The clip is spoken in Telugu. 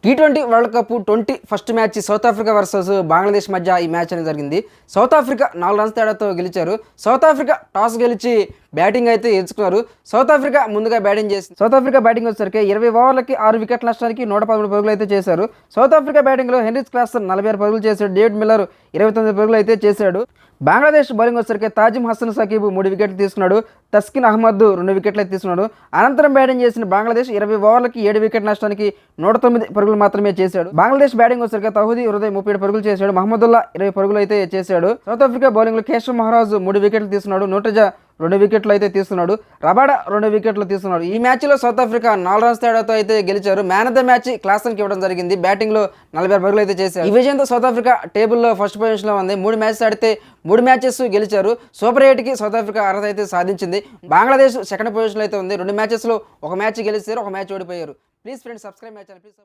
T20 world cup 20 first match south Africa versus Bangladesh మధ్య ఈ మ్యాచ్ అనేది జరిగింది. సౌత్ ఆఫ్రికా 4 రన్స్ తేడాతో గెలిచారు. సౌత్ ఆఫ్రికా టాస్ గెలిచి బ్యాటింగ్ అయితే ఎంచుకున్నారు. సౌత్ ఆఫ్రికా ముందుగా బ్యాటింగ్ చేసింది. సౌత్ ఆఫ్రికా బ్యాటింగ్ వచ్చేసరికి 20 ఓవర్లకి 6 వికెట్ల నష్టానికి 113 పరుగులు అయితే చేశారు. సౌత్ ఆఫ్రికా బ్యాటింగ్లో హెన్రిచ్ క్లాసన్ 46 పరుగులు చేశాడు. డేవిడ్ మిల్లర్ 29 పరుగులు అయితే చేశాడు. బంగ్లాదేశ్ బౌలింగ్ వచ్చేసరికి తాజిమ్ హసన్ సకీబ్ 3 వికెట్లు తీసుకున్నాడు. తస్కిన్ అహ్మద్ 2 వికెట్లు అయితే తీసుకున్నాడు. అనంతరం బ్యాటింగ్ చేసిన బంగ్లాదేశ్ 20 ఓవర్లకి 7 వికెట్ల నష్టానికి 109 పరుగులు మాత్రమే చేశాడు. బంగ్లాదేశ్ బ్యాటింగ్ వచ్చేసరికి తహూదీ హృదయ్ 37 పరుగులు చేశాడు. మహమ్మదుల్లా 20 పరుగులు అయితే చేశాడు. సౌత్ ఆఫ్రికా బౌలింగ్లో కేశవ్ మహారాజ్ 3 వికెట్లు తీసుకున్నాడు. నూటజా 2 వికెట్లు అయితే తీసుకున్నాడు. రబాడా 2 వికెట్లు తీసుకున్నాడు. ఈ మ్యాచ్లో సౌత్ ఆఫ్రికా 4 రన్స్ తేడాతో అయితే గెలిచారు. మ్యాన్ ఆఫ్ ద మ్యాచ్ క్లాసన్కి ఇవ్వడం జరిగింది. బ్యాటింగ్లో 46 పరుగులు అయితే చేశారు. ఈ విజయంతో సౌత్ ఆఫ్రికా టేబుల్లో ఫస్ట్ పొజిషన్లో ఉంది. 3 మ్యాచెస్ ఆడితే 3 మ్యాచెస్ గెలిచారు. సూపర్ 8కి సౌత్ ఆఫ్రికా అర్హత అయితే సాధించింది. బంగ్లాదేశ్ సెకండ్ పొజిషన్లో అయితే ఉంది. 2 మ్యాచెస్లో 1 మ్యాచ్ గెలిచారు, 1 మ్యాచ్ ఓడిపోయారు. Please friends subscribe my channel. Please